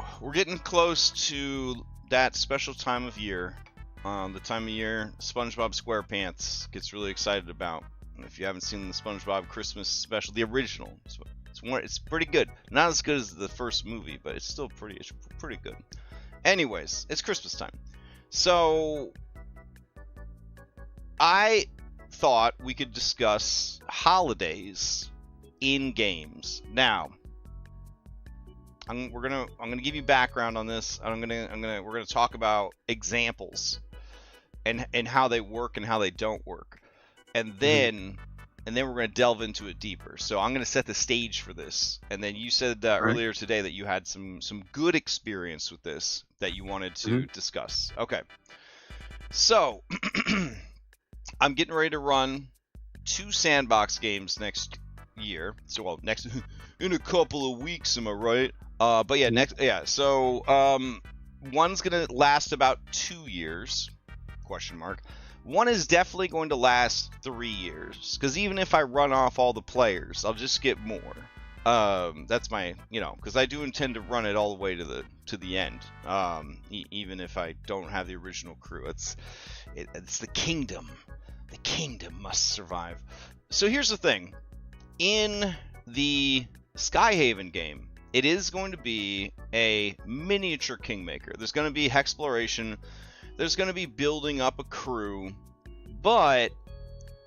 So we're getting close to that special time of year, the time of year SpongeBob SquarePants gets really excited about. And if you haven't seen the SpongeBob Christmas special, the original, it's pretty good. Not as good as the first movie, but it's still pretty good. Anyways, it's Christmas time, so I thought we could discuss holidays in games. Now, I'm gonna give you background on this. We're gonna talk about examples and how they work and how they don't work, and then we're gonna delve into it deeper. So I'm gonna set the stage for this, and then you said earlier today that you had some good experience with this that you wanted to discuss. Okay, so I'm getting ready to run 2 sandbox games next year. So, well, next in a couple of weeks, am I right? But yeah, so one's gonna last about 2 years, question mark. One is definitely going to last 3 years, because even if I run off all the players, I'll just get more. That's my, because I do intend to run it all the way to the end, even if I don't have the original crew. It's the kingdom. The kingdom must survive. So here's the thing. In the Skyhaven game, it is going to be a miniature Kingmaker. There's going to be exploration. There's going to be building up a crew. But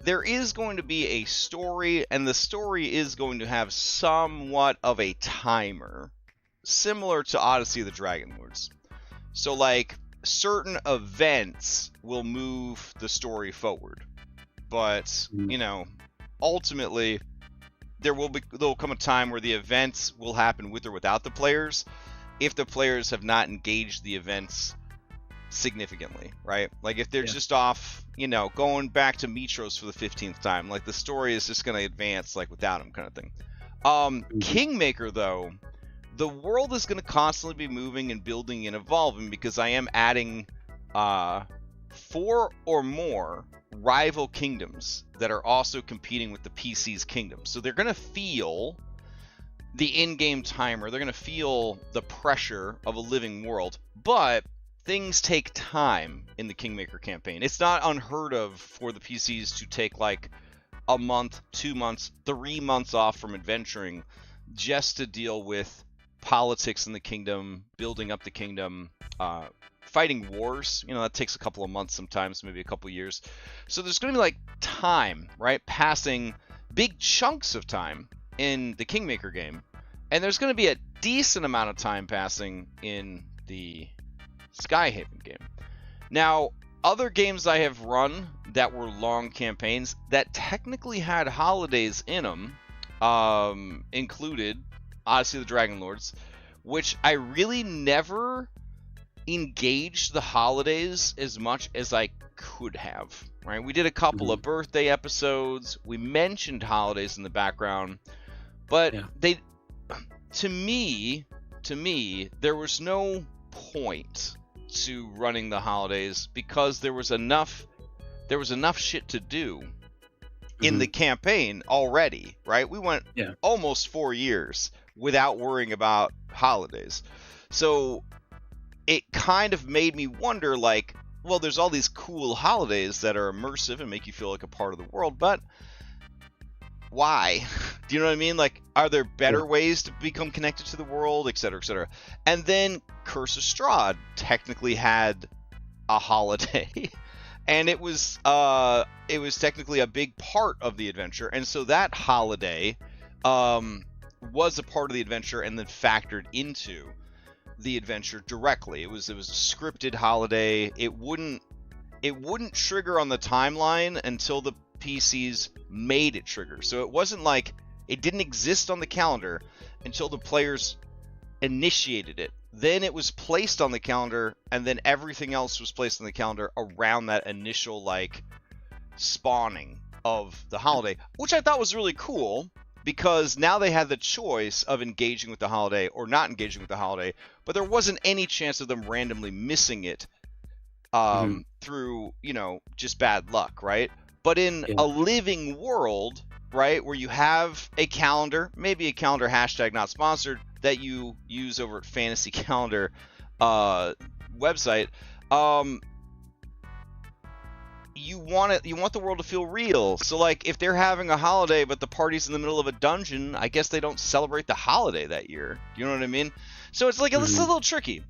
there is going to be a story, and the story is going to have somewhat of a timer, similar to Odyssey of the Dragon Lords. So, like, certain events will move the story forward. But, ultimately, there'll come a time where the events will happen with or without the players, if the players have not engaged the events significantly, right? Like, if they're just off, going back to Mitros for the 15th time, like, the story is just going to advance, like, without them, kind of thing. Kingmaker, though, the world is going to constantly be moving and building and evolving, because I am adding 4 or more rival kingdoms that are also competing with the PC's kingdom. So they're going to feel the in-game timer. They're going to feel the pressure of a living world. But things take time in the Kingmaker campaign. It's not unheard of for the PCs to take like a month, 2 months, 3 months off from adventuring just to deal with politics in the kingdom, building up the kingdom, fighting wars. That takes a couple of months sometimes, maybe a couple of years. So there's going to be like time, right? Passing big chunks of time in the Kingmaker game. And there's going to be a decent amount of time passing in the Skyhaven game. Now, other games I have run that were long campaigns that technically had holidays in them included Odyssey of the Dragon Lords, which I really never engaged the holidays as much as I could have, right? We did a couple of birthday episodes. We mentioned holidays in the background, but to me, there was no point to running the holidays, because there was enough shit to do in the campaign already, right? We went almost 4 years without worrying about holidays. So it kind of made me wonder, like, well, there's all these cool holidays that are immersive and make you feel like a part of the world, but why? Do you know what I mean? Like, are there better ways to become connected to the world, etc., etc.? And then Curse of Strahd technically had a holiday, and it was technically a big part of the adventure, and so that holiday was a part of the adventure and then factored into the adventure directly. It was a scripted holiday. It wouldn't trigger on the timeline until the PCs made it trigger. So it wasn't like it didn't exist on the calendar until the players initiated it. Then it was placed on the calendar, and then everything else was placed on the calendar around that initial like spawning of the holiday, which I thought was really cool, because now they had the choice of engaging with the holiday or not engaging with the holiday, but there wasn't any chance of them randomly missing it through, just bad luck, right? But in a living world, right, where you have a calendar, maybe a calendar hashtag not sponsored, that you use over at Fantasy Calendar website, you want the world to feel real. So like if they're having a holiday but the party's in the middle of a dungeon, I guess they don't celebrate the holiday that year. You know what I mean? So it's like it's a little tricky.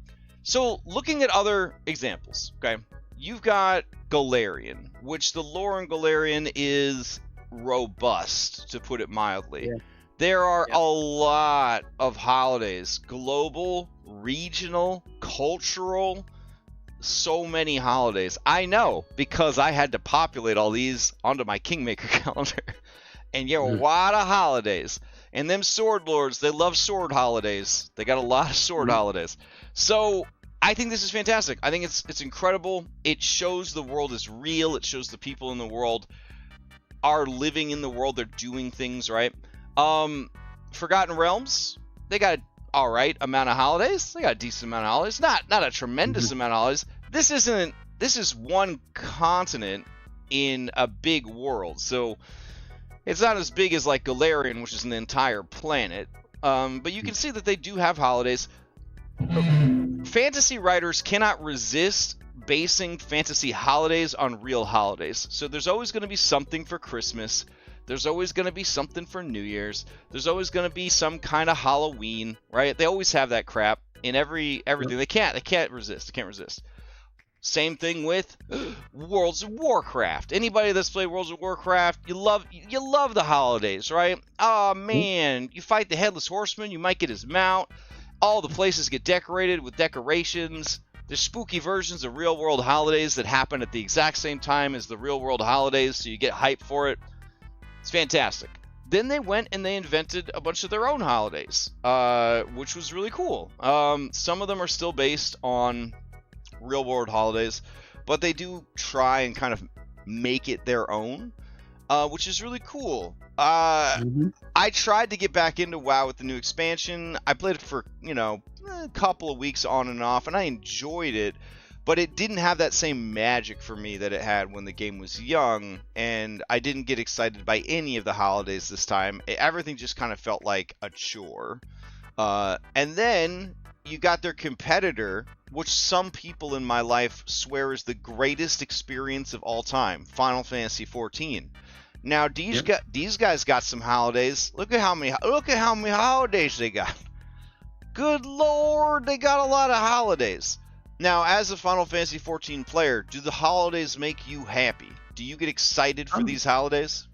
So looking at other examples, okay, you've got Galarian, which the lore in Galarian is robust, to put it mildly. Yeah. There are a lot of holidays, global, regional, cultural, so many holidays. I know because I had to populate all these onto my Kingmaker calendar. And a lot of holidays. And them sword lords, they love sword holidays. They got a lot of sword holidays. So I think this is fantastic. I think it's incredible. It shows the world is real. It shows the people in the world are living in the world. They're doing things right. Forgotten Realms, they got all right amount of holidays. They got a decent amount of holidays. Not a tremendous amount of holidays. This is one continent in a big world. So it's not as big as like Galarian, which is an entire planet. But you can see that they do have holidays. Fantasy writers cannot resist basing fantasy holidays on real holidays. So there's always going to be something for Christmas. There's always going to be something for New Year's. There's always going to be some kind of Halloween, right? They always have that crap in everything. They can't resist. They can't resist. Same thing with Worlds of Warcraft. Anybody that's played Worlds of Warcraft, you love the holidays, right? Oh man, you fight the Headless Horseman, you might get his mount. All the places get decorated with decorations. There's spooky versions of real world holidays that happen at the exact same time as the real world holidays, so you get hyped for it. It's fantastic. Then they went and they invented a bunch of their own holidays, which was really cool. Some of them are still based on real world holidays, but they do try and kind of make it their own, which is really cool. I tried to get back into WoW with the new expansion. I played it for a couple of weeks on and off, and I enjoyed it, but it didn't have that same magic for me that it had when the game was young, and I didn't get excited by any of the holidays this time. Everything just kind of felt like a chore. And then you got their competitor, which some people in my life swear is the greatest experience of all time, Final Fantasy XIV. Now these guys got some holidays. Look at how many holidays they got. Good lord, they got a lot of holidays. Now, as a Final Fantasy XIV player, do the holidays make you happy? Do you get excited for these holidays?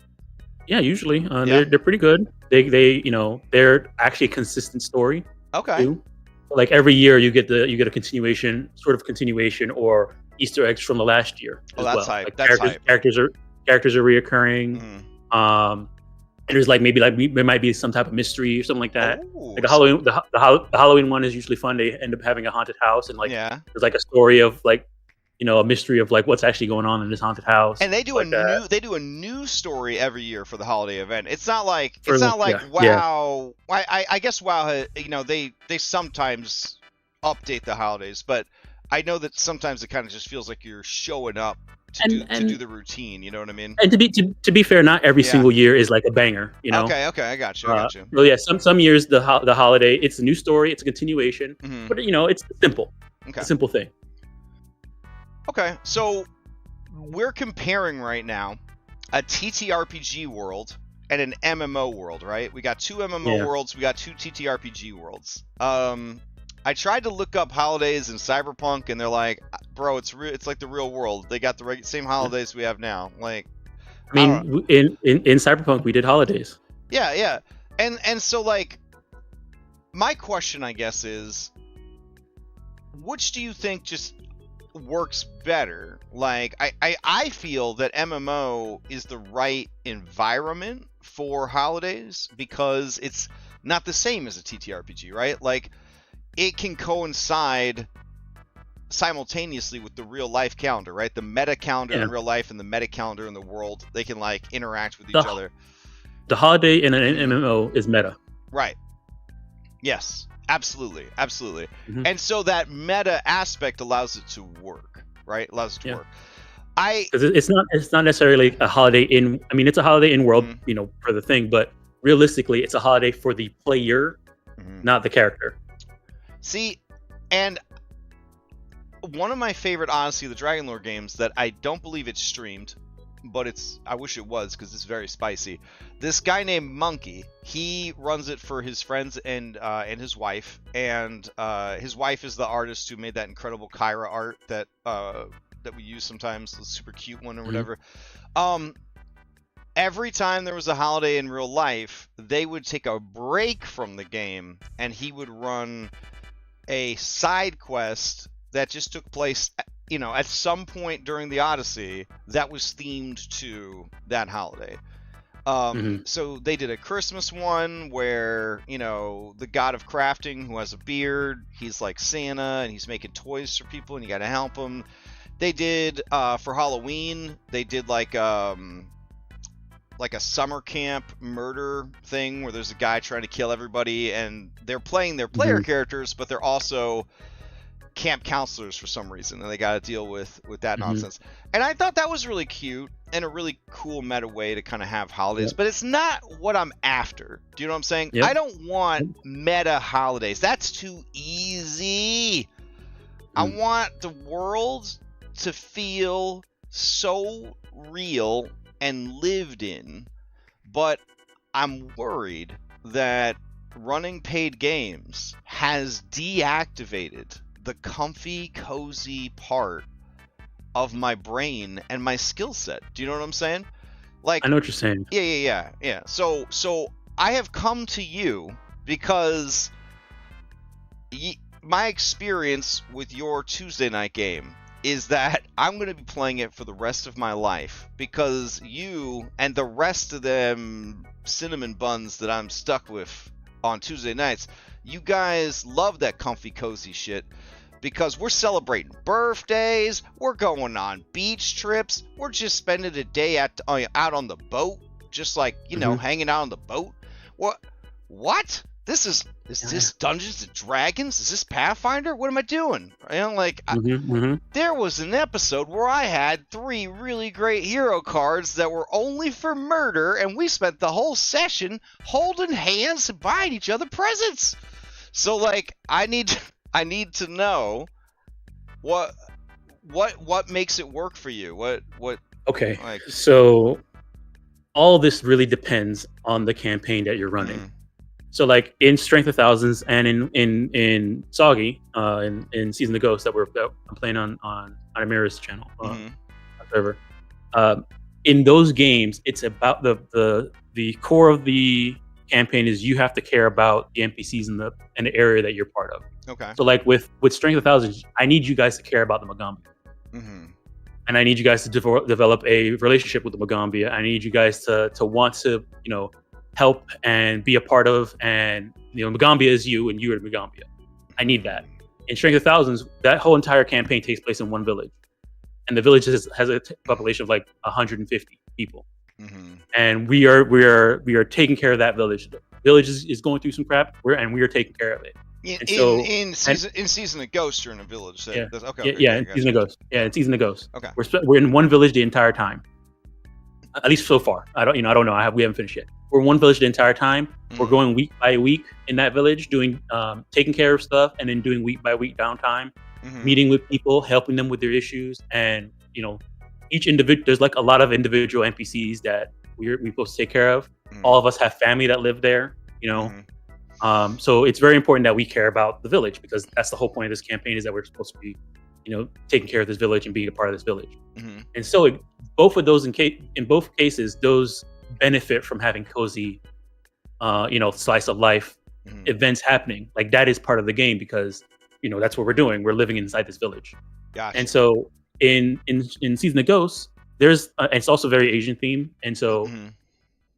Yeah, usually. They're pretty good. They're actually a consistent story. Okay. Too. Like every year, you get a continuation or Easter eggs from the last year. Oh, that's hype. Like that's hype. Characters are reoccurring. And there's there might be some type of mystery or something like that. Ooh, like the Halloween one is usually fun. They end up having a haunted house, and there's like a story of a mystery of what's actually going on in this haunted house. And they do a new story every year for the holiday event. It's not like WoW. I guess WoW they sometimes update the holidays, but I know that sometimes it kind of just feels like you're showing up to do the routine. You know what I mean? And to be fair, not every single year is like a banger. Okay, I got you. Well, yeah, some years the holiday, it's a new story, it's a continuation, but it's simple. Okay. It's a simple thing. Okay, so we're comparing right now a TTRPG world and an MMO world, right? We got two MMO worlds, we got two TTRPG worlds. I tried to look up holidays in Cyberpunk, and they're like, bro, it's like the real world. They got the same holidays we have now. Like, in Cyberpunk, we did holidays. Yeah. And so, like, my question, I guess, is, which do you think just works better? Like, I feel that MMO is the right environment for holidays because it's not the same as a TTRPG, right? Like, it can coincide simultaneously with the real life calendar, right? The meta calendar in real life and the meta calendar in the world, they can interact with each other. The holiday in an MMO is meta. Right. Yes, absolutely. Mm-hmm. And so that meta aspect allows it to work, right? Allows it to work. It's not necessarily a holiday it's a holiday in world, for the thing, but realistically it's a holiday for the player not the character. See, and one of my favorite Odyssey of the Dragonlord games that I don't believe it's streamed, but I wish it was because it's very spicy. This guy named Monkey, he runs it for his friends and his wife, and his wife is the artist who made that incredible Kyra art that we use sometimes, the super cute one or whatever. Every time there was a holiday in real life, they would take a break from the game, and he would run a side quest that just took place, at some point during the Odyssey that was themed to that holiday. So they did a Christmas one where, the god of crafting who has a beard, he's like Santa and he's making toys for people and you got to help him. They did, for Halloween, they did like a summer camp murder thing where there's a guy trying to kill everybody and they're playing their player characters, but they're also camp counselors for some reason, and they got to deal with that nonsense. And I thought that was really cute and a really cool meta way to kind of have holidays, but it's not what I'm after. Do you know what I'm saying? I don't want meta holidays. That's too easy. I want the world to feel so real and lived in, but I'm worried that running paid games has deactivated the comfy, cozy part of my brain and my skill set. Do you know what I'm saying? Like, I know what you're saying. Yeah. So I have come to you because my experience with your Tuesday night game is that I'm going to be playing it for the rest of my life because you and the rest of them cinnamon buns that I'm stuck with on Tuesday nights, you guys love that comfy, cozy shit because we're celebrating birthdays, we're going on beach trips, we're just spending a day out on the boat, just like, hanging out on the boat. What? Is this Dungeons and Dragons? Is this Pathfinder? What am I doing? There was an episode where I had 3 really great hero cards that were only for murder, and we spent the whole session holding hands and buying each other presents. So, I need to know what makes it work for you. What? Okay. So all this really depends on the campaign that you're running. So in Strength of Thousands and in Soggy, in Season of the Ghost that I'm playing on Amira's channel, server. In those games, it's about the core of the campaign is you have to care about the NPCs in the area that you're part of. Okay. So with Strength of Thousands, I need you guys to care about the Magambia. And I need you guys to develop a relationship with the Magambia. I need you guys to want to, help and be a part of, and Magambia is you and you are Magambia. I need that. In Strength of Thousands, that whole entire campaign takes place in one village, and the village has a population of 150 people, and we are taking care of that village. The village is going through some crap, we are taking care of it. In Season of Ghost, you're in a village. So in Season of Ghost. Yeah, in Season of Ghost. Okay. We're in one village the entire time. At least so far. I don't know. We haven't finished yet. We're in one village the entire time. We're going week by week in that village, doing taking care of stuff, and then doing week by week downtime, meeting with people, helping them with their issues, and each individual. There's a lot of individual NPCs that we're supposed to take care of. All of us have family that live there. So it's very important that we care about the village because that's the whole point of this campaign is that we're supposed to be, taking care of this village and being a part of this village. And so in both cases, those benefit from having cozy, slice of life events happening. That is part of the game because, that's what we're doing. We're living inside this village. Gotcha. And so in Season of Ghosts, there's, it's also very Asian themed. And so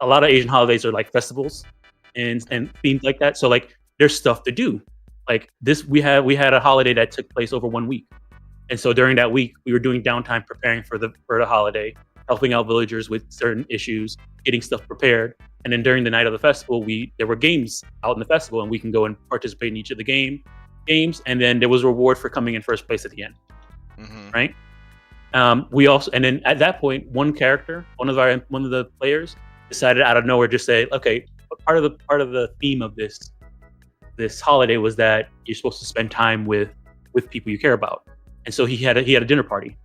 a lot of Asian holidays are festivals and themes like that. So there's stuff to do. We had a holiday that took place over 1 week. And so during that week, we were doing downtime preparing for the holiday, helping out villagers with certain issues, getting stuff prepared. And then during the night of the festival, there were games out in the festival, and we can go and participate in each of the games. And then there was a reward for coming in first place at the end, right? We also, and then at that point, one of the players decided out of nowhere just say, okay, part of the theme of this this holiday was that you're supposed to spend time with people you care about, and so he had a dinner party.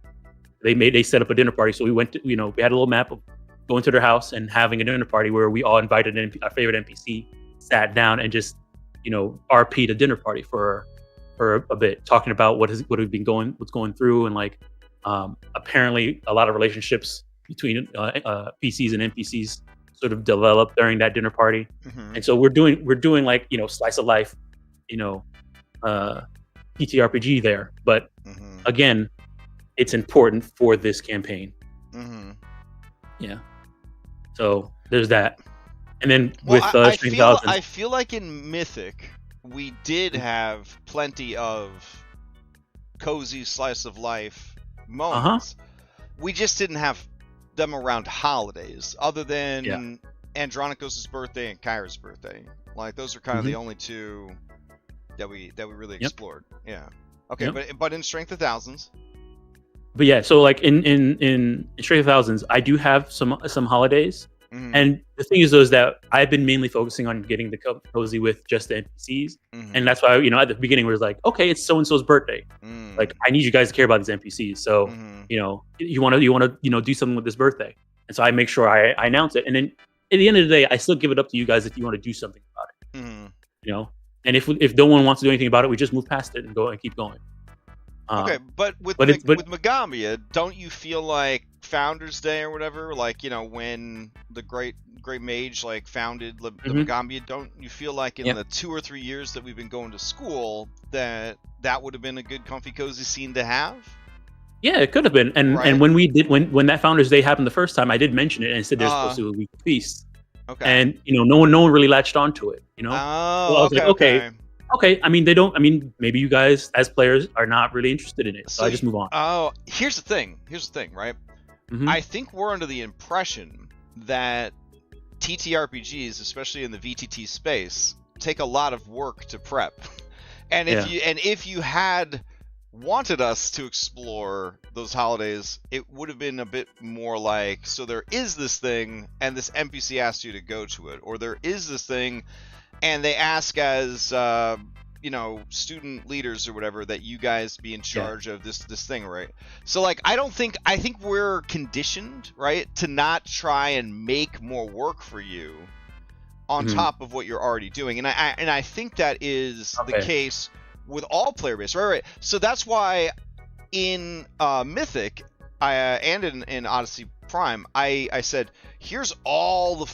They set up a dinner party, so we went to, we had a little map of going to their house and having a dinner party where we all invited our favorite NPC, sat down and just RP'd a dinner party for a bit, talking about what's going through, and like apparently a lot of relationships between PCs and NPCs sort of developed during that dinner party. And so we're doing like slice of life, TTRPG there, but again, it's important for this campaign. Yeah, so there's that. And then with I feel like in Mythic we did have plenty of cozy slice of life moments. We just didn't have them around holidays, other than Andronikos' birthday and Kyra's birthday. Like those are kind of the only two that we really explored. Yeah. Okay, but in Strength of Thousands. But yeah, so like in Strength of Thousands, I do have some holidays. And the thing is, though, is that I've been mainly focusing on getting the cozy with just the NPCs, and that's why at the beginning we was like, okay, it's so and so's birthday, like I need you guys to care about these NPCs, so you want to do something with this birthday, and so I make sure I announce it, and then at the end of the day, I still give it up to you guys if you want to do something about it, and if no one wants to do anything about it, we just move past it and go and keep going. Okay, but with Megamia, don't you feel like Founders Day or whatever, like when the great mage like founded the Megamia, don't you feel like in the 2 or 3 years that we've been going to school that would have been a good comfy cozy scene to have? Yeah, it could have been, and and when we did when that Founders Day happened the first time, I did mention it and said there's supposed to be a week of feast. Okay, and no one really latched onto it. Oh, so I was okay. I mean, maybe you guys as players are not really interested in it, so I just move on. Oh, here's the thing, right? I think we're under the impression that TTRPGs, especially in the VTT space, take a lot of work to prep. And if you had wanted us to explore those holidays, it would have been a bit more like, so there is this thing and this NPC asks you to go to it, or there is this thing and they ask as student leaders or whatever that you guys be in charge of this thing, right? So like I think we're conditioned, right, to not try and make more work for you on top of what you're already doing, and I think that is the case with all player base, right? So that's why in Mythic and in Odyssey Prime, I said, here's all the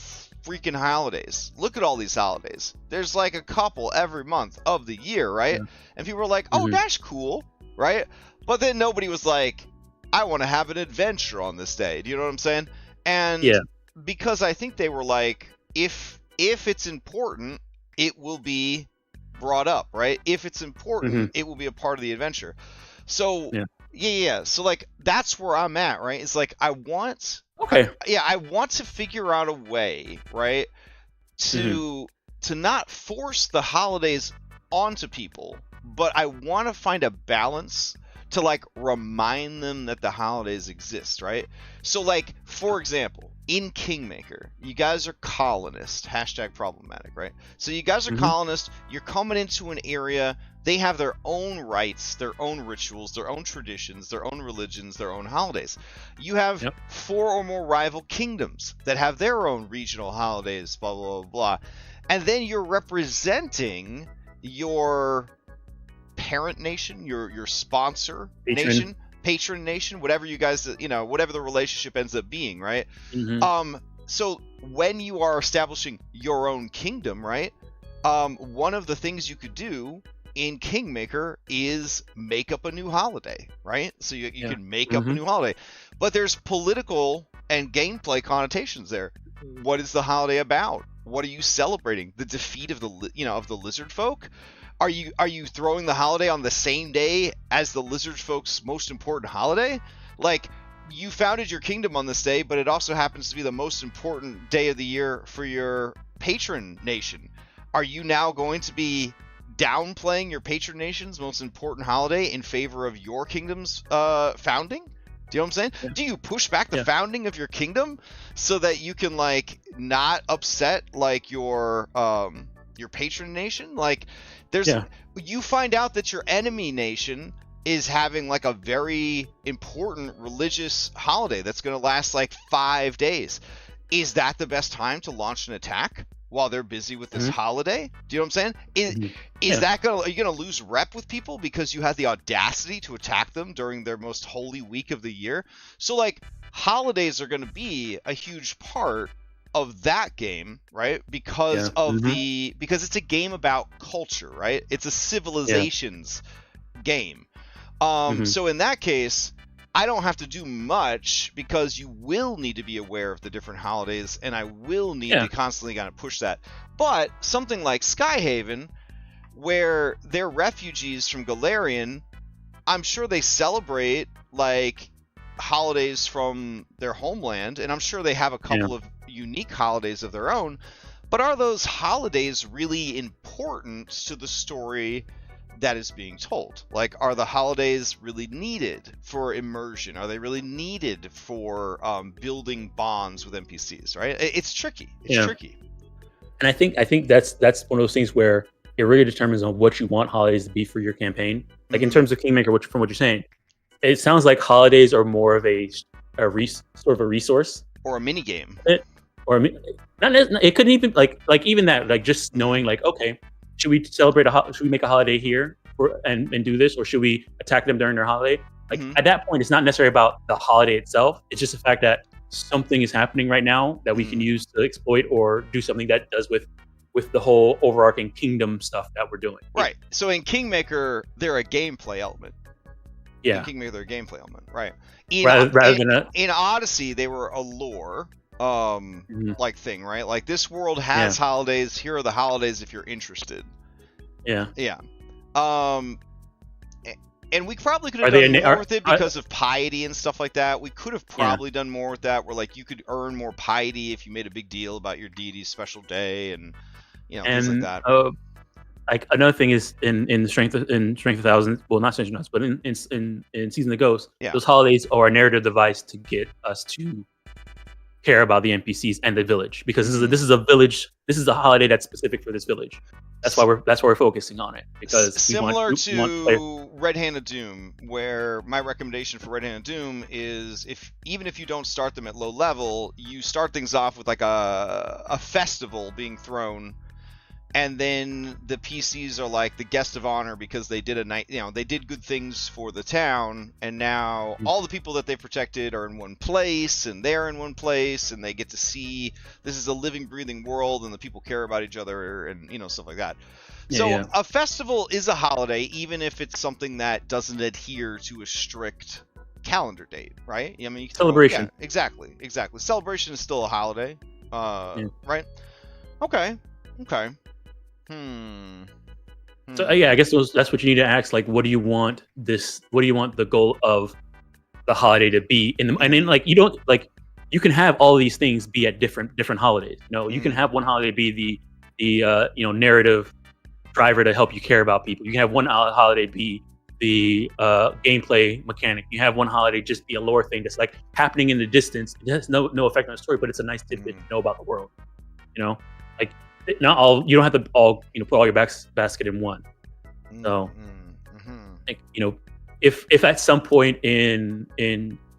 freaking holidays. Look at all these holidays. There's like a couple every month of the year, right? And people were like, oh, that's cool, right? But then nobody was like, I want to have an adventure on this day. Do you know what I'm saying? And because I think they were like, if it's important, it will be brought up, right? If it's important, it will be a part of the adventure. So so like that's where I'm at, right? It's like I want to figure out a way, right, to not force the holidays onto people, but I want to find a balance to like remind them that the holidays exist, right? So like, for example, in Kingmaker, you guys are colonists, #problematic, right? So you guys are colonists, you're coming into an area, they have their own rites, their own rituals, their own traditions, their own religions, their own holidays. You have 4 or more rival kingdoms that have their own regional holidays, blah, blah, blah, blah. And then you're representing your parent nation, your sponsor nation, patron nation, whatever you guys, whatever the relationship ends up being, right? So when you are establishing your own kingdom, right, one of the things you could do in Kingmaker is make up a new holiday, right? So you can make up a new holiday, but there's political and gameplay connotations there. What is the holiday about? What are you celebrating? The defeat of the lizard folk? Are you throwing the holiday on the same day as the lizard folk's most important holiday? Like, you founded your kingdom on this day, but it also happens to be the most important day of the year for your patron nation. Are you now going to be downplaying your patron nation's most important holiday in favor of your kingdom's founding? Do you know what I'm saying? Yeah. Do you push back the founding of your kingdom so that you can like not upset like your your patron nation. Like, Yeah. you find out that your enemy nation is having like a very important religious holiday that's going to last like 5 days. Is that the best time to launch an attack while they're busy with this holiday? Do you know what I'm saying? Is that are you gonna lose rep with people because you had the audacity to attack them during their most holy week of the year? So like, holidays are gonna be a huge part of that game, right? Because of because it's a game about culture, right? It's a civilizations game. So in that case, I don't have to do much because you will need to be aware of the different holidays, and I will need to constantly kind of push that. But something like Skyhaven, where they're refugees from Galarian, I'm sure they celebrate like holidays from their homeland, and I'm sure they have a couple of unique holidays of their own. But are those holidays really important to the story that is being told? Like, are the holidays really needed for immersion? Are they really needed for building bonds with NPCs? Right? It's tricky. It's tricky. And I think that's one of those things where it really determines on what you want holidays to be for your campaign. Like in terms of Kingmaker, from what you're saying, it sounds like holidays are more of a sort of a resource or a mini game. It couldn't even like even that, like just knowing like, okay, should we celebrate should we make a holiday here and do this, or should we attack them during their holiday? Like at that point, it's not necessarily about the holiday itself. It's just the fact that something is happening right now that we can use to exploit or do something that does with the whole overarching kingdom stuff that we're doing. Right. So in Kingmaker, they're a gameplay element. Yeah. In Kingmaker, they're a gameplay element. Right. In Odyssey, they were a lore like thing, right? Like, this world has holidays. Here are the holidays if you're interested. Yeah. Yeah. And we probably could have done more with it because of piety and stuff like that. We could have probably done more with that, where like you could earn more piety if you made a big deal about your deity's special day and things like that. Like another thing is in Strength of Thousands, well, not Strength of Thousands, but in Season of the Ghost, those holidays are a narrative device to get us to care about the NPCs and the village, because this is a village. This is a holiday that's specific for this village. That's why we're focusing on it, because similar to Red Hand of Doom, where my recommendation for Red Hand of Doom is even if you don't start them at low level, you start things off with like a festival being thrown, and then the PCs are like the guest of honor because they did they did good things for the town, and now all the people that they protected are in one place, and they're in one place, and they get to see this is a living, breathing world, and the people care about each other, and stuff like that. So a festival is a holiday, even if it's something that doesn't adhere to a strict calendar date, right? I mean, celebration. Exactly. Celebration is still a holiday, right? Okay. So I guess that's what you need to ask. Like, what do you want the goal of the holiday to be? And then like, you don't like, you can have all these things be at different holidays. You can have one holiday be the narrative driver to help you care about people. You can have one holiday be the gameplay mechanic. You have one holiday just be a lore thing that's like happening in the distance. It has no effect on the story, but it's a nice tidbit to know about the world. Like, not all, you don't have to all put all your basket in one. So like, if at some point in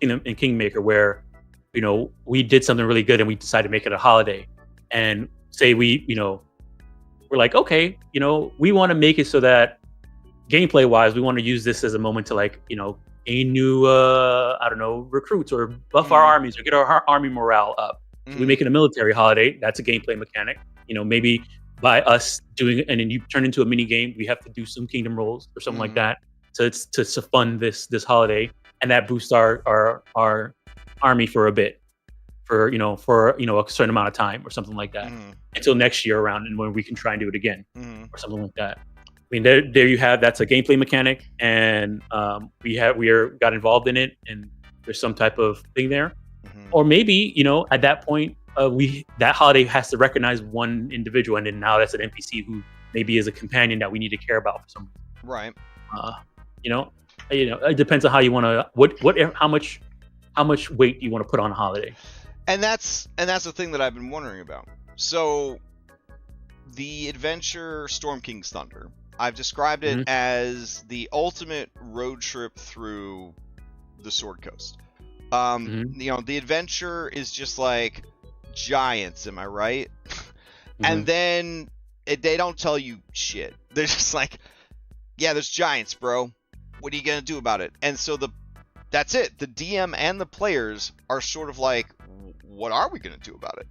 Kingmaker where we did something really good and we decided to make it a holiday, and say we're like, okay, we want to make it so that gameplay wise we want to use this as a moment to like gain new recruits or buff our armies or get our army morale up. So we make it a military holiday. That's a gameplay mechanic. Maybe by us doing it, and then you turn into a mini game, we have to do some kingdom rolls or something like that to fund this holiday, and that boosts our army for a bit, for a certain amount of time or something like that, until next year around, and when we can try and do it again or something like that. I mean, there you have, that's a gameplay mechanic, and we got involved in it, and there's some type of thing there, or maybe at that point. That holiday has to recognize one individual, and then now that's an NPC who maybe is a companion that we need to care about for some reason. Right. It depends on how you want to how much weight you want to put on a holiday. And that's the thing that I've been wondering about. So the adventure Storm King's Thunder, I've described it Mhm. as the ultimate road trip through the Sword Coast. Mhm. You know, the adventure is just like giants, am I right? And Mhm. then they don't tell you shit. They're just like, yeah, there's giants, bro. What are you gonna do about it? And so that's it. The DM and the players are sort of like, what are we gonna do about it?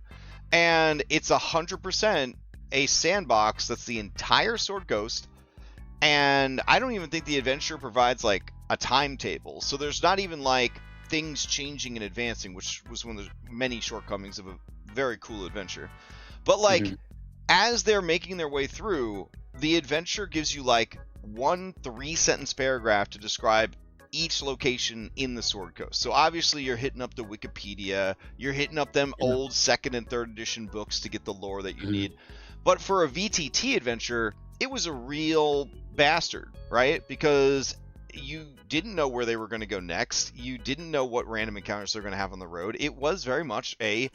And it's 100% a sandbox that's the entire Sword Coast. And I don't even think the adventure provides like a timetable. So there's not even like things changing and advancing, which was one of the many shortcomings of a very cool adventure. But like, Mhm. as they're making their way through, the adventure gives you like 1 3-sentence paragraph to describe each location in the Sword Coast. So obviously you're hitting up the Wikipedia, you're hitting up them Yeah. old 2nd and 3rd edition books to get the lore that you Mhm. need. But for a VTT adventure, it was a real bastard, right? Because you didn't know where they were going to go next. You didn't know what random encounters they're going to have on the road. It was very much a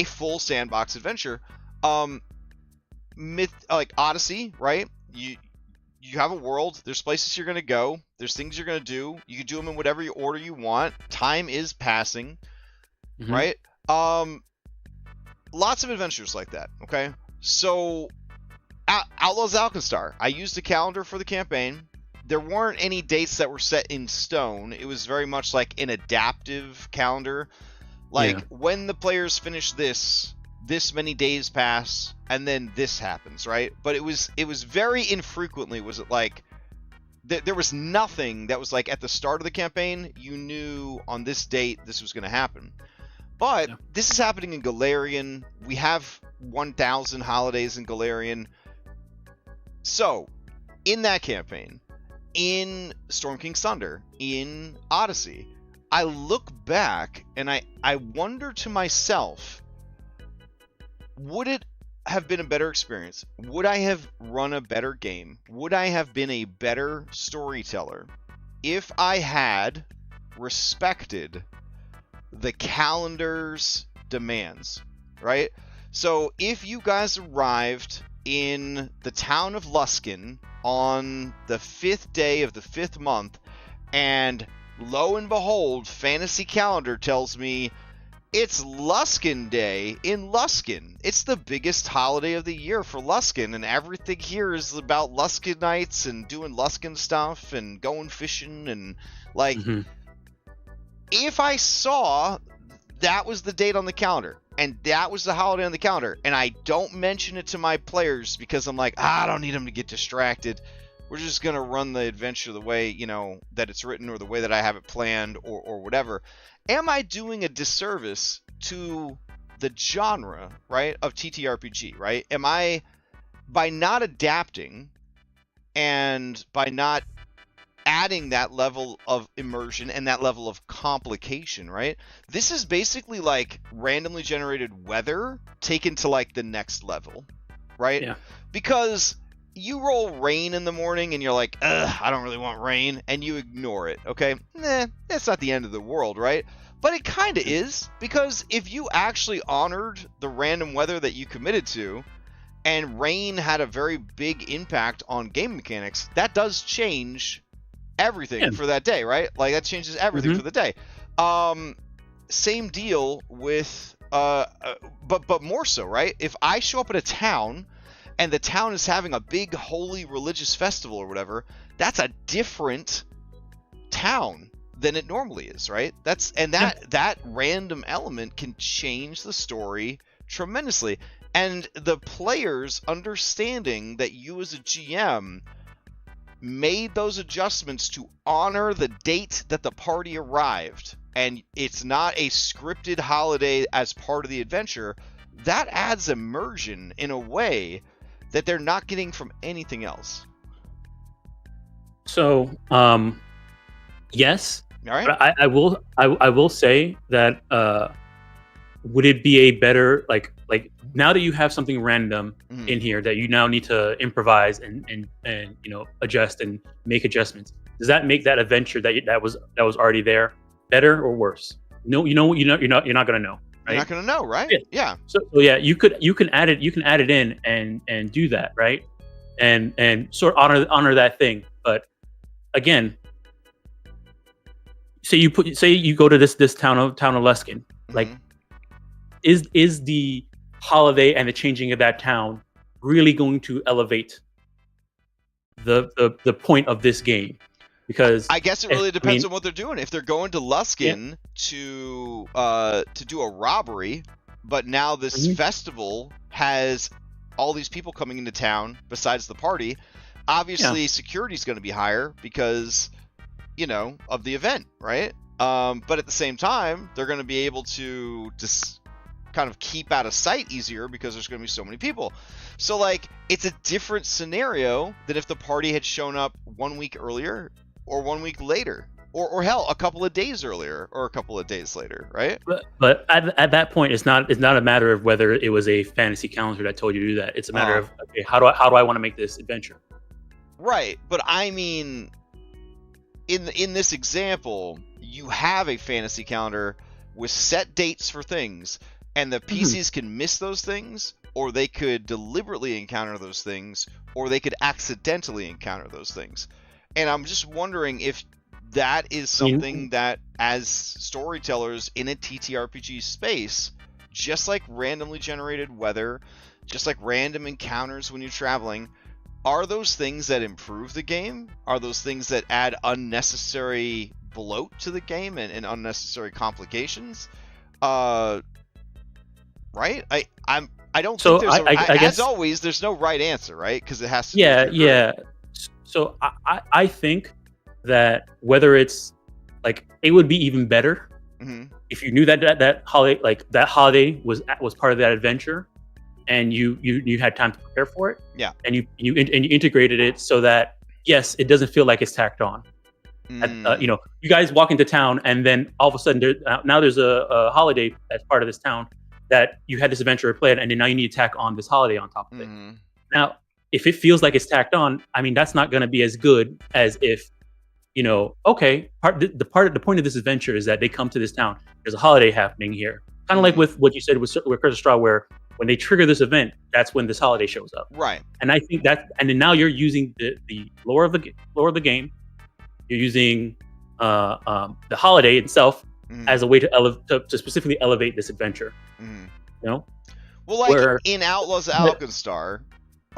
full sandbox adventure. Like Odyssey, right? You have a world. There's places you're gonna go. There's things you're gonna do. You can do them in whatever order you want. Time is passing, Mhm. right? Lots of adventures like that. Okay, so Outlaws Alkenstar. I used a calendar for the campaign. There weren't any dates that were set in stone. It was very much like an adaptive calendar. Like, Yeah. when the players finish this many days pass, and then this happens, right? But it was very infrequently was it like there was nothing that was like at the start of the campaign you knew on this date this was going to happen. But Yeah. this is happening in Galarian. We have 1,000 holidays in Galarian. So, in that campaign, in Storm King's Thunder, in Odyssey, I look back and I wonder to myself, would it have been a better experience? Would I have run a better game? Would I have been a better storyteller if I had respected the calendar's demands, right? So if you guys arrived in the town of Luskin on the 5th day of the 5th month, and lo and behold, Fantasy Calendar tells me it's Luskin Day in Luskin. It's the biggest holiday of the year for Luskin, and everything here is about Luskin nights and doing Luskin stuff and going fishing and like. Mhm. If I saw that was the date on the calendar and that was the holiday on the calendar, and I don't mention it to my players because I'm like, I don't need them to get distracted. We're just gonna run the adventure the way, you know, that it's written or the way that I have it planned or whatever. Am I doing a disservice to the genre, right, of TTRPG, right? Am I, by not adapting and by not adding that level of immersion and that level of complication, right? This is basically like randomly generated weather taken to like the next level, right? Yeah. Because you roll rain in the morning and you're like, ugh, I don't really want rain, and you ignore it, okay? That's not the end of the world, right? But it kind of is, because if you actually honored the random weather that you committed to, and rain had a very big impact on game mechanics, that does change everything for that day, right? Like, that changes everything for the day. Same deal with but more so, right? If I show up at a town and the town is having a big holy religious festival or whatever, that's a different town than it normally is, right? That random element can change the story tremendously. And the players understanding that you as a GM made those adjustments to honor the date that the party arrived, and it's not a scripted holiday as part of the adventure, that adds immersion in a way that they're not getting from anything else. So, yes, All right. but I will say that would it be a better like now that you have something random in here that you now need to improvise and you know, adjust and make adjustments, does that make that adventure that was already there better or worse? No, you're not gonna know. You're not going to know, right? Yeah. So yeah, you can add it in and do that, right? And sort of honor that thing. But again, say you go to this town of Luskin, like is the holiday and the changing of that town really going to elevate the point of this game? Because I guess it really depends on what they're doing. If they're going to Luskin to do a robbery, but now this festival has all these people coming into town besides the party, obviously security's going to be higher because, you know, of the event, right? But at the same time, they're going to be able to just kind of keep out of sight easier because there's going to be so many people. So, like, it's a different scenario than if the party had shown up 1 week earlier or 1 week later, or hell, a couple of days earlier or a couple of days later, right? But at that point, it's not a matter of whether it was a fantasy calendar that told you to do that. It's a matter of, okay, how do I want to make this adventure? Right, but I mean, in this example, you have a fantasy calendar with set dates for things, and the PCs can miss those things, or they could deliberately encounter those things, or they could accidentally encounter those things. And I'm just wondering if that is something that, as storytellers in a TTRPG space, just like randomly generated weather, just like random encounters when you're traveling, are those things that improve the game? Are those things that add unnecessary bloat to the game and unnecessary complications? Right? I don't think there's I guess, as always, there's no right answer, right? Because it has to yeah. So I think that whether it's like, it would be even better if you knew that holiday, like that holiday was part of that adventure, and you had time to prepare for it. Yeah. And you integrated it so that, yes, it doesn't feel like it's tacked on. You know, you guys walk into town, and then all of a sudden now there's a holiday that's part of this town that you had this adventure planned, and then now you need to tack on this holiday on top of it. Now, if it feels like it's tacked on, I mean, that's not going to be as good as if, you know, okay, the point of this adventure is that they come to this town. There's a holiday happening here, kind of like with what you said with Curse of Straw, where when they trigger this event, that's when this holiday shows up. Right. And I think that, and then now you're using the lore of the game. You're using the holiday itself as a way to specifically elevate this adventure. You know. Well, like in Outlaws of Alkenstar.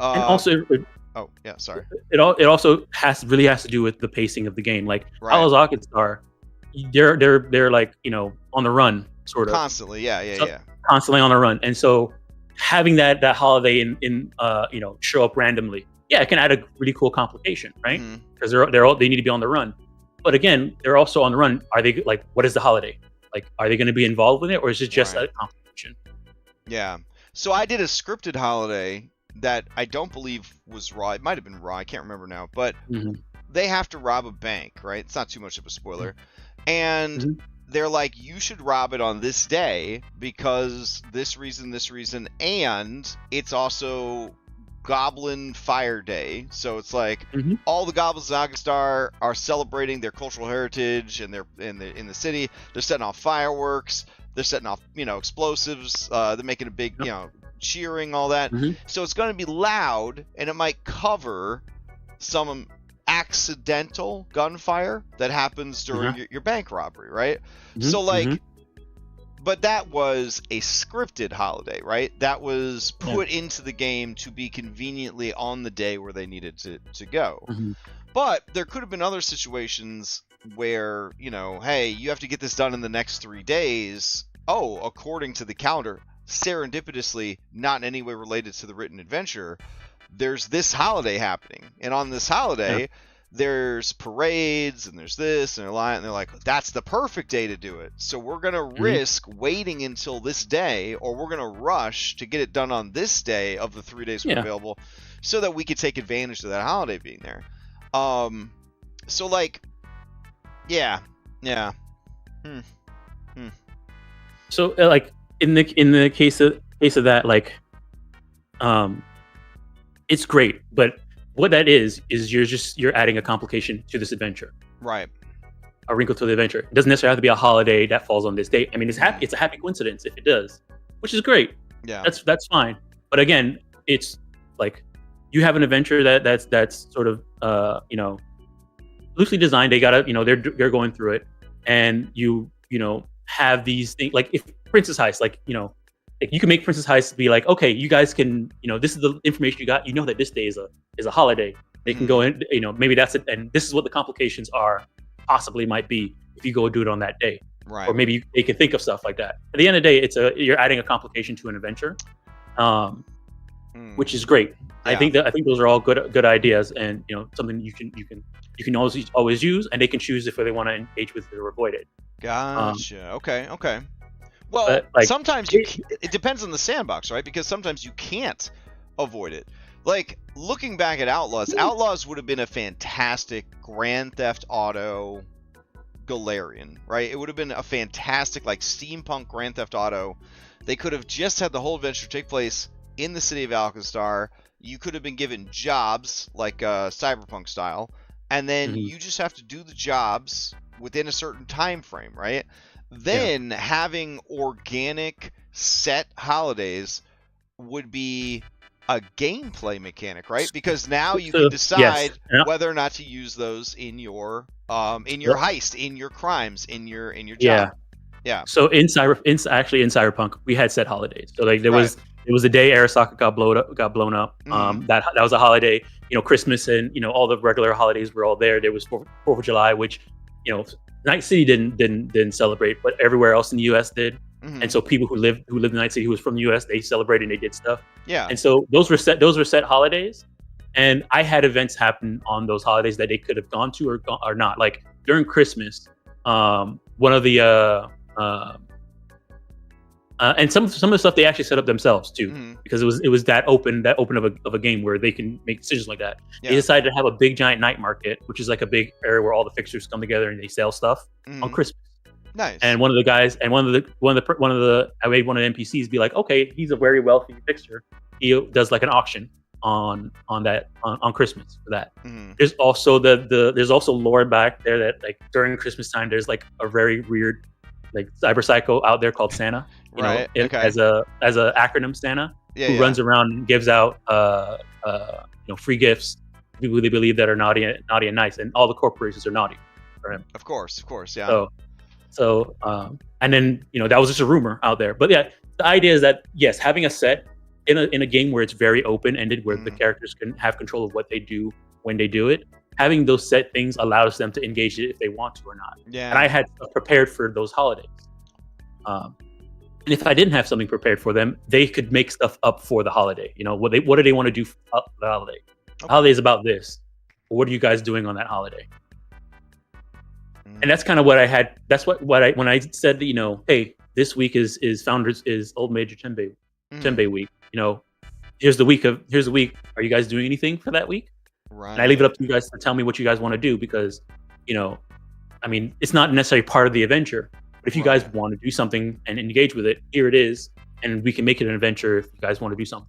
And also, oh yeah, sorry. It also really has to do with the pacing of the game. Like Outlaws of Alkenstar, they're like, you know, on the run, sort of constantly. Yeah. Constantly on the run, and so having that holiday in you know, show up randomly, it can add a really cool complication, right? Because they need to be on the run. But again, they're also on the run. Are they, like, what is the holiday? Like, are they going to be involved with it, or is it just a complication? Yeah. So I did a scripted holiday that I don't believe was Raw. It might have been Raw. I can't remember now. But they have to rob a bank, right? It's not too much of a spoiler. And they're like, you should rob it on this day because this reason, and it's also Goblin Fire Day. So it's like all the goblins of Alkenstar are celebrating their cultural heritage, and they're in the city. They're setting off fireworks. They're setting off, you know, explosives. They're making a big, you know, cheering, all that. So it's going to be loud, and it might cover some accidental gunfire that happens during your bank robbery, right? So like, but that was a scripted holiday, right? That was put into the game to be conveniently on the day where they needed to go. But there could have been other situations where, you know, hey, you have to get this done in the next 3 days. Oh, according to the calendar, serendipitously, not in any way related to the written adventure, there's this holiday happening. And on this holiday, there's parades, and there's this, and they're like, that's the perfect day to do it. So we're going to risk waiting until this day, or we're going to rush to get it done on this day of the 3 days we're available, so that we could take advantage of that holiday being there. So like, yeah. So like in the case of that, like, it's great, but what that is you're adding a complication to this adventure. Right. a wrinkle to the adventure. It doesn't necessarily have to be a holiday that falls on this date. I mean, it's a happy coincidence if it does, which is great. Yeah, that's fine. But again, it's like you have an adventure that's sort of loosely designed. They gotta they're going through it, and you have these things like if Princess Heist, like you can make Princess Heist be like, okay, you guys can this is the information you got. You know that this day is a holiday. They can go in, maybe that's it, and this is what the complications are. Possibly might be if you go do it on that day, right? Or maybe they can think of stuff like that. At the end of the day, you're adding a complication to an adventure, which is great. Yeah. I think those are all good ideas, and something you can always use, and they can choose if they want to engage with it or avoid it. Gotcha. Okay. Well, sometimes it depends on the sandbox, right? Because sometimes you can't avoid it. Like, looking back at Outlaws would have been a fantastic Grand Theft Auto Galarian, right? It would have been a fantastic, like, steampunk Grand Theft Auto. They could have just had the whole adventure take place in the city of Alcazar. You could have been given jobs, like Cyberpunk style, and then you just have to do the jobs within a certain time frame, right? Then having organic set holidays would be a gameplay mechanic, right? Because now you can decide whether or not to use those in your heist, in your crimes, in your job. Yeah. So in Cyberpunk, we had set holidays. So like there was the day Arasaka got blown up. That was a holiday. Christmas and all the regular holidays were all there. There was 4th of July, which Night City didn't celebrate, but everywhere else in the U.S. did. And so people who lived in Night City, who was from the U.S., they celebrated and they did stuff. Yeah. And so those were set holidays, and I had events happen on those holidays that they could have gone to or not. Like during Christmas, one of the and some of the stuff they actually set up themselves too, because it was that open of a game where they can make decisions like that. Yeah. They decided to have a big giant night market, which is like a big area where all the fixtures come together and they sell stuff on Christmas. Nice. And one of the guys, and one of the I made one of the NPCs be like, okay, he's a very wealthy fixer. He does like an auction on Christmas for that. There's also there's also lore back there that like during Christmas time there's like a very weird like cyber psycho out there called Santa. As a acronym Santa, who runs around and gives out free gifts to people they believe that are naughty and nice, and all the corporations are naughty for him. Of course, yeah. So and then that was just a rumor out there, but yeah, the idea is that yes, having a set in a game where it's very open ended, where the characters can have control of what they do when they do it, having those set things allows them to engage it if they want to or not. Yeah. And I had prepared for those holidays. And if I didn't have something prepared for them, they could make stuff up for the holiday. What do they want to do for the holiday? Okay. The holiday is about this. What are you guys doing on that holiday? And that's kind of what I had. That's what I when I said that, hey, this week is Old Major Tenbei week. Here's the week. Are you guys doing anything for that week? Right. And I leave it up to you guys to tell me what you guys want to do, because it's not necessarily part of the adventure. But if you guys want to do something and engage with it, here it is, and we can make it an adventure if you guys want to do something.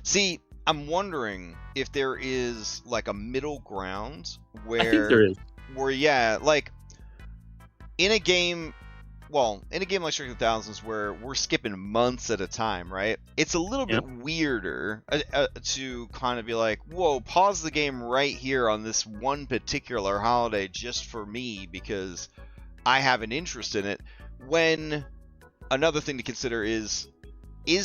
See, I'm wondering if there is like a middle ground where I think there is. Like in a game like Strict of Thousands where we're skipping months at a time, right? It's a little bit weirder to kind of be like, whoa, pause the game right here on this one particular holiday just for me because I have an interest in it. When another thing to consider is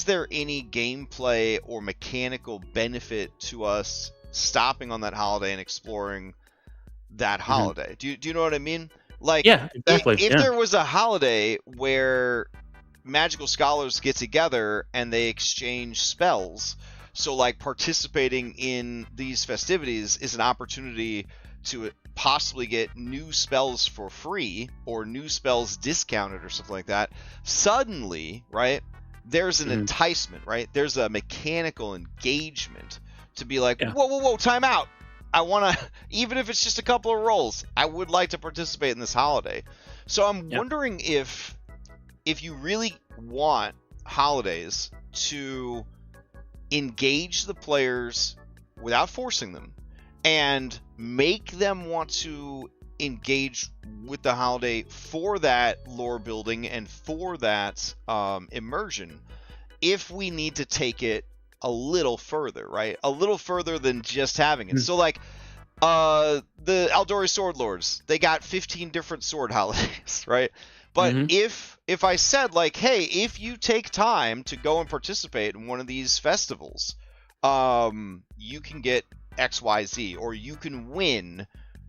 there any gameplay or mechanical benefit to us stopping on that holiday and exploring that holiday? Do you know what I mean? Like, yeah, exactly. If there was a holiday where magical scholars get together and they exchange spells, so like participating in these festivities is an opportunity to possibly get new spells for free or new spells discounted or something like that, suddenly, right, there's an enticement, right? There's a mechanical engagement to be like, whoa, time out. I want to, even if it's just a couple of rolls, I would like to participate in this holiday. So I'm wondering if you really want holidays to engage the players without forcing them and make them want to engage with the holiday for that lore building and for that immersion, if we need to take it a little further, right? A little further than just having it. So like the Aldori Sword Lords, they got 15 different sword holidays, right? But if I said like, hey, if you take time to go and participate in one of these festivals, you can get XYZ, or you can win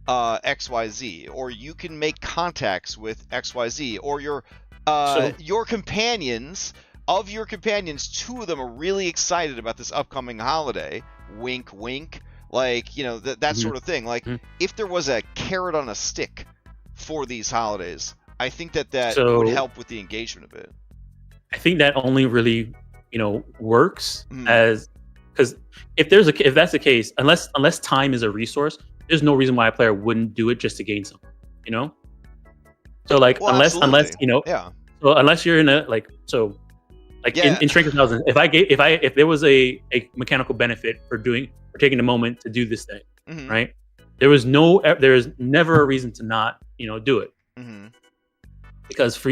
XYZ, or you can make contacts with XYZ, or your companions, of your companions, 2 of them are really excited about this upcoming holiday. Wink, wink. Like, you know, that sort of thing. Like, if there was a carrot on a stick for these holidays, I think that would help with the engagement of it. I think that only really, you know, works as, because if that's the case, unless time is a resource, there's no reason why a player wouldn't do it just to gain something, you know. So like, unless you know, so unless you're in a like, so like in Shrink 1000, if there was a mechanical benefit for taking a moment to do this thing, right? There is never a reason to not, you know, do it. Because I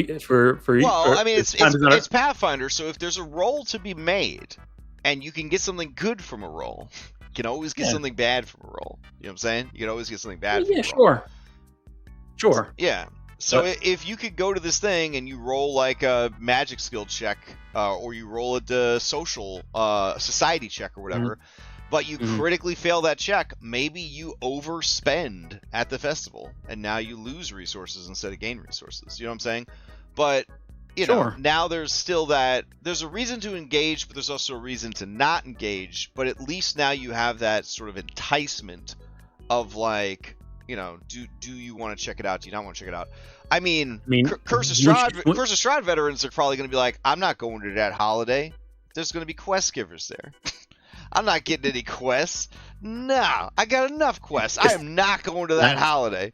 mean, it's Pathfinder, so if there's a roll to be made and you can get something good from a roll, you can always get something bad from a roll. You know what I'm saying? You can always get something bad from a roll. Sure. Yeah. So if you could go to this thing and you roll like a magic skill check, or you roll a social society check or whatever, but you critically fail that check, maybe you overspend at the festival and now you lose resources instead of gain resources. You know what I'm saying? But you know, now there's a reason to engage, but there's also a reason to not engage. But at least now you have that sort of enticement of like, you know, do you want to check it out? Do you not want to check it out? I mean Curse of Strahd veterans are probably going to be like, I'm not going to that holiday. There's going to be quest givers there. I'm not getting any quests. No, I got enough quests. I am not going to that holiday.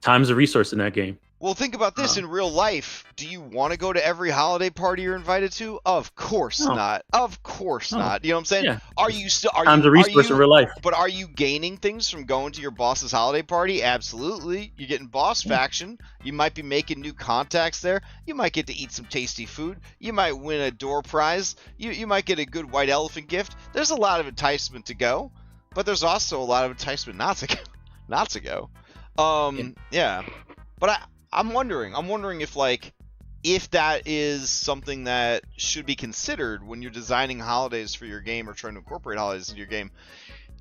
Time's a resource in that game. Well, think about this in real life. Do you want to go to every holiday party you're invited to? Of course not. Of course not. You know what I'm saying? Yeah. Are you still? Time's a resource in real life. But are you gaining things from going to your boss's holiday party? Absolutely. You're getting boss faction. You might be making new contacts there. You might get to eat some tasty food. You might win a door prize. You might get a good white elephant gift. There's a lot of enticement to go, but there's also a lot of enticement not to go. Yeah. But I'm wondering if that is something that should be considered when you're designing holidays for your game or trying to incorporate holidays into your game.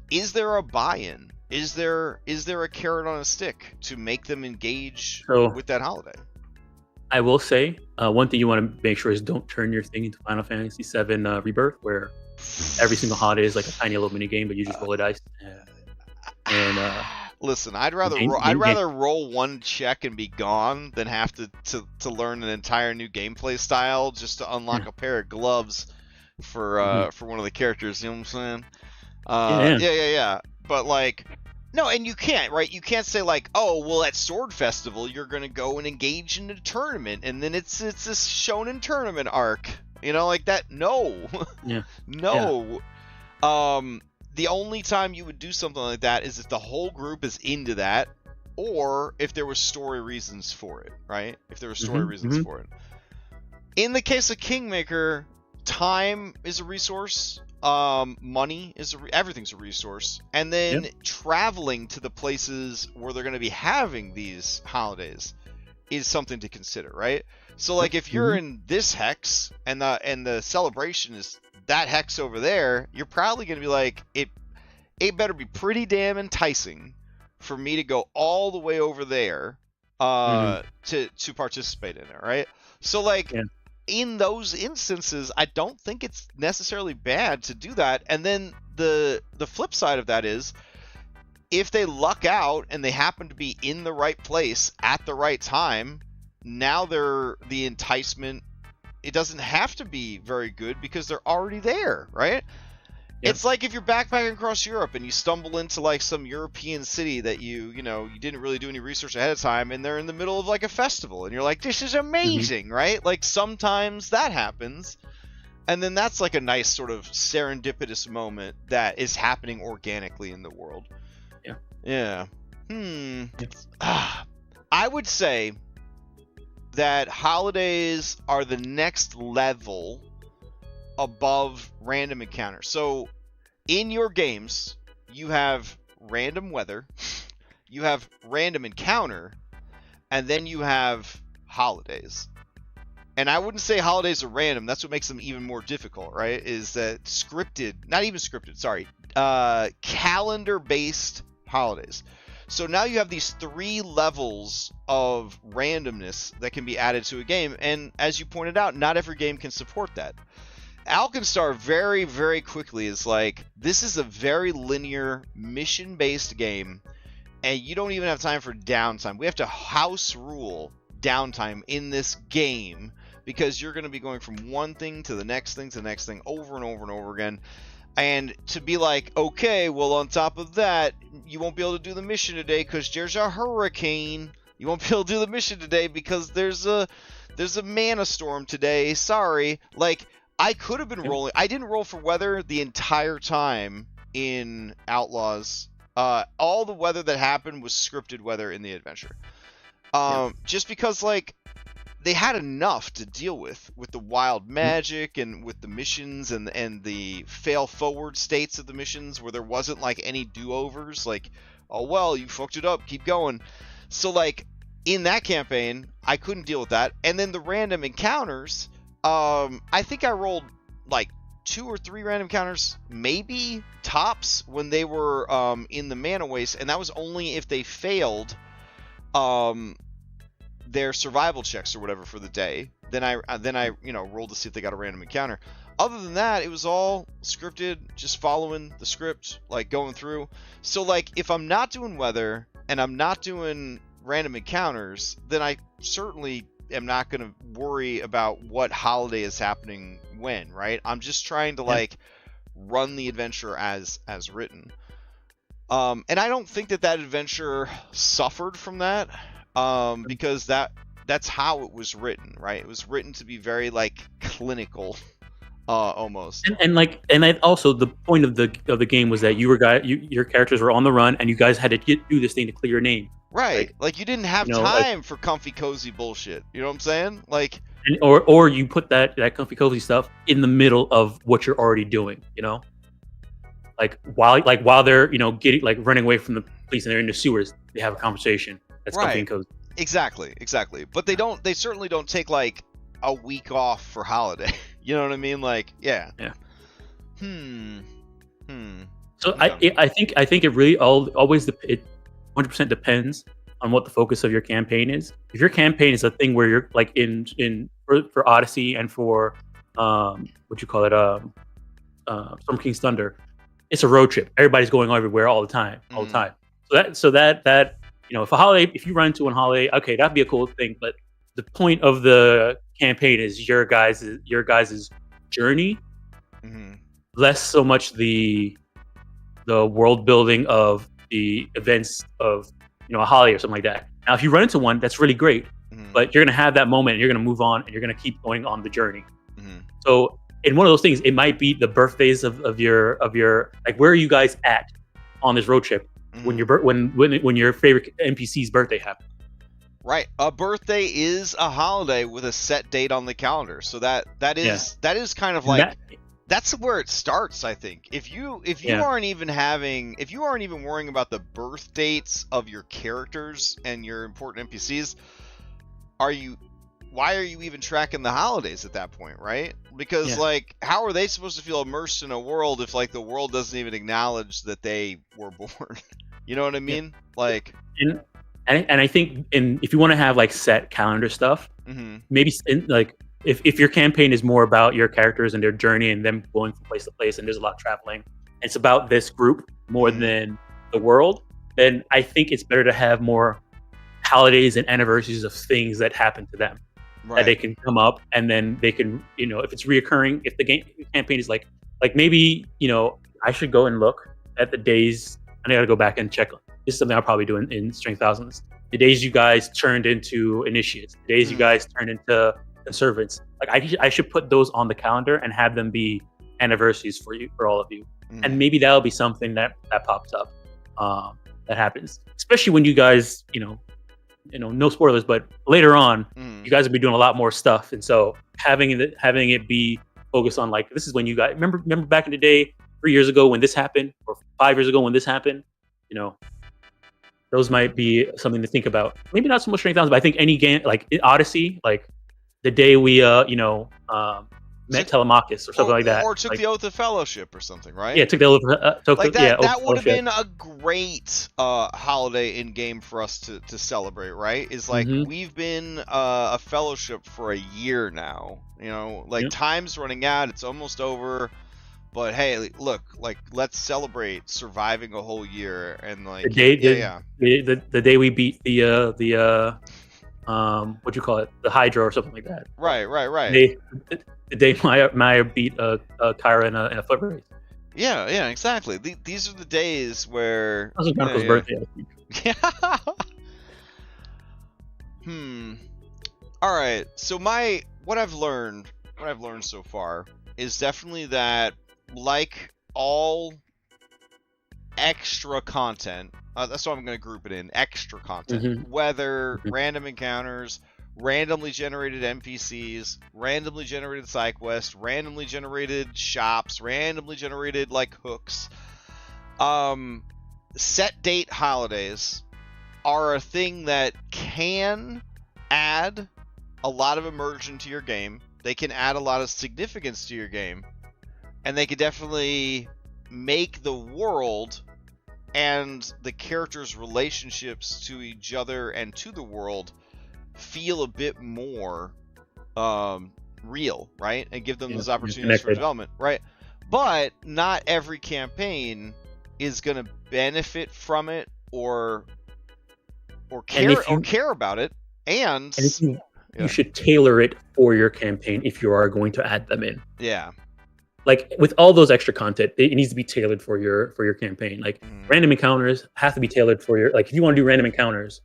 Is there a buy-in? Is there a carrot on a stick to make them engage with that holiday? I will say one thing you want to make sure is don't turn your thing into Final Fantasy VII Rebirth, where every single holiday is like a tiny little mini game, but you just roll a dice. And listen, I'd rather roll one check and be gone than have to learn an entire new gameplay style just to unlock a pair of gloves for one of the characters. You know what I'm saying? Yeah. But like, no, and you can't, right? You can't say like, oh, well, at Sword Festival you're gonna go and engage in a tournament, and then it's this shonen tournament arc. You know, like that. No. No. Yeah. The only time you would do something like that is if the whole group is into that, or if there were story reasons for it, right? If there were story reasons for it. In the case of Kingmaker, time is a resource. Money is everything's a resource, and then traveling to the places where they're going to be having these holidays is something to consider, right? So, like, if you're in this hex and the celebration is that hex over there, you're probably going to be like, it better be pretty damn enticing for me to go all the way over there to participate in it, right? So, like, in those instances, I don't think it's necessarily bad to do that. And then the flip side of that is, if they luck out and they happen to be in the right place at the right time, now the enticement, it doesn't have to be very good because they're already there, right? It's like if you're backpacking across Europe and you stumble into like some European city that you didn't really do any research ahead of time, and they're in the middle of like a festival, and you're like, this is amazing, right? Like, sometimes that happens, and then that's like a nice sort of serendipitous moment that is happening organically in the world. Yeah. I would say that holidays are the next level above random encounters. So in your games, you have random weather, you have random encounter, and then you have holidays. And I wouldn't say holidays are random. That's what makes them even more difficult, right? Is that scripted, not even scripted, sorry, calendar-based holidays. So now you have these 3 levels of randomness that can be added to a game. And as you pointed out, not every game can support that. Alkenstar very, very quickly is like, this is a very linear, mission-based game, and you don't even have time for downtime. We have to house rule downtime in this game because you're going to be going from one thing to the next thing to the next thing over and over and over again. And to be like, okay, well, on top of that, you won't be able to do the mission today because there's a hurricane. You won't be able to do the mission today because there's a mana storm today. Sorry. Like, I could have been rolling. I didn't roll for weather the entire time in Outlaws. All the weather that happened was scripted weather in the adventure. Just because, like, they had enough to deal with the wild magic and with the missions and the fail forward states of the missions where there wasn't like any do-overs, like, oh well, you fucked it up, keep going. So like in that campaign, I couldn't deal with that. And then the random encounters, I think I rolled like 2 or 3 random encounters, maybe tops, when they were in the mana waste, and that was only if they failed their survival checks or whatever for the day. Then I rolled to see if they got a random encounter. Other than that, it was all scripted, just following the script, like going through. So like if I'm not doing weather and I'm not doing random encounters, then I certainly am not going to worry about what holiday is happening when, right? I'm just trying to like run the adventure as written. And I don't think that adventure suffered from that. Because that's how it was written, right? It was written to be very like clinical, almost. And also the point of the game was that your characters were on the run and you guys had to do this thing to clear your name. Right. Like you didn't have time for comfy cozy bullshit. You know what I'm saying? Like, or you put that comfy cozy stuff in the middle of what you're already doing. You know, like while they're getting running away from the police and they're in the sewers, they have a conversation. That's right. Exactly. But they certainly don't take like a week off for holiday. You know what I mean? Like, yeah. So okay. I think it really always 100% depends on what the focus of your campaign is. If your campaign is a thing where you're like for Odyssey and for Storm King's Thunder, it's a road trip. Everybody's going everywhere all the time. So that if you run into one holiday, okay, that'd be a cool thing. But the point of the campaign is your guys' journey, less so much the world building of the events of a holiday or something like that. Now, if you run into one, that's really great, but you're gonna have that moment, and you're gonna move on, and you're gonna keep going on the journey. So, in one of those things, it might be the birthdays of your like, where are you guys at on this road trip? When your favorite NPC's birthday happened. Right. A birthday is a holiday with a set date on the calendar. So that is kind of like that's where it starts, I think. If you aren't even worrying about the birth dates of your characters and your important NPCs, why are you even tracking the holidays at that point, right? Because like, how are they supposed to feel immersed in a world if like the world doesn't even acknowledge that they were born? You know what I mean? Like, and I think if you want to have like set calendar stuff, maybe if your campaign is more about your characters and their journey and them going from place to place, and there's a lot of traveling, and it's about this group more than the world, then I think it's better to have more holidays and anniversaries of things that happen to them. Right. That they can come up, and then they can, if it's reoccurring, if the campaign is like maybe, I should go and look at the days. I gotta go back and check. This is something I'll probably do in String Thousands. The days you guys turned into initiates, the days you guys turned into servants. Like I should put those on the calendar and have them be anniversaries for all of you. And maybe that'll be something that pops up. that happens, especially when you guys, no spoilers, but later on, you guys will be doing a lot more stuff, and so having it be focused on like this is when you guys remember back in the day, 3 years ago when this happened, or 5 years ago when this happened, those might be something to think about. Maybe not so much Strength Downs, but I think any game like Odyssey, like the day we met Telemachus or something like that, or took the Oath of Fellowship or something, right? Yeah, took the Oath. That would have been a great holiday in game for us to celebrate, right? Is like we've been a fellowship for a year now. Time's running out; it's almost over. But hey, look, like let's celebrate surviving a whole year and like the day we beat the what you call it, the Hydra or something like that. Right. The day Maya beat Kyra in a foot race. Yeah, exactly. These are the days where. That was Chronicle's birthday, I think. All right. So what I've learned so far is definitely that, like all extra content, that's what I'm going to group it in. Extra content, whether random encounters, randomly generated NPCs, randomly generated side quests, randomly generated shops, randomly generated like hooks. Set date holidays are a thing that can add a lot of immersion to your game. They can add a lot of significance to your game, and they can definitely make the world and the characters' relationships to each other and to the world feel a bit more real, right? And give them those opportunities for development, right? But not every campaign is going to benefit from it or care about it. And you should tailor it for your campaign if you are going to add them in. Yeah. Like with all those extra content, it needs to be tailored for your campaign. Like random encounters have to be tailored for your, like if you want to do random encounters,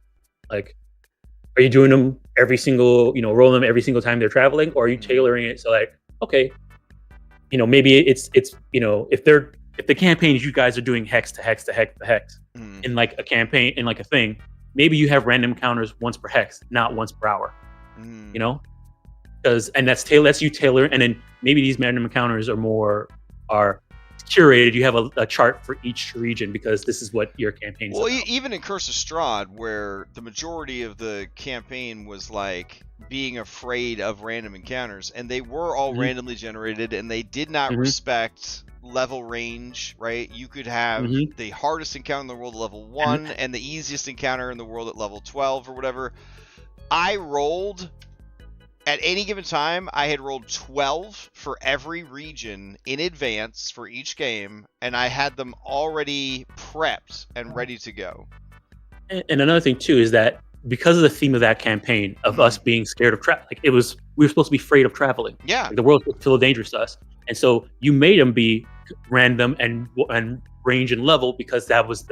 like are you doing them every single, rolling them every single time they're traveling, or are you tailoring it so like, okay, maybe it's if the campaign is you guys are doing hex to hex to hex to hex in like a campaign, in like a thing, maybe you have random encounters once per hex, not once per hour. Because that's you tailor, and then maybe these random encounters are curated. You have a chart for each region because this is what your campaign is about. Even in Curse of Strahd, where the majority of the campaign was like being afraid of random encounters, and they were all randomly generated, and they did not respect level range, right? You could have the hardest encounter in the world at level 1 and the easiest encounter in the world at level 12 or whatever. I rolled, at any given time, I had rolled 12 for every region in advance for each game, and I had them already prepped and ready to go. And another thing too is that because of the theme of that campaign of us being scared of travel, like we were supposed to be afraid of traveling. Yeah, like the world was still dangerous to us, and so you made them be random and range and level because that was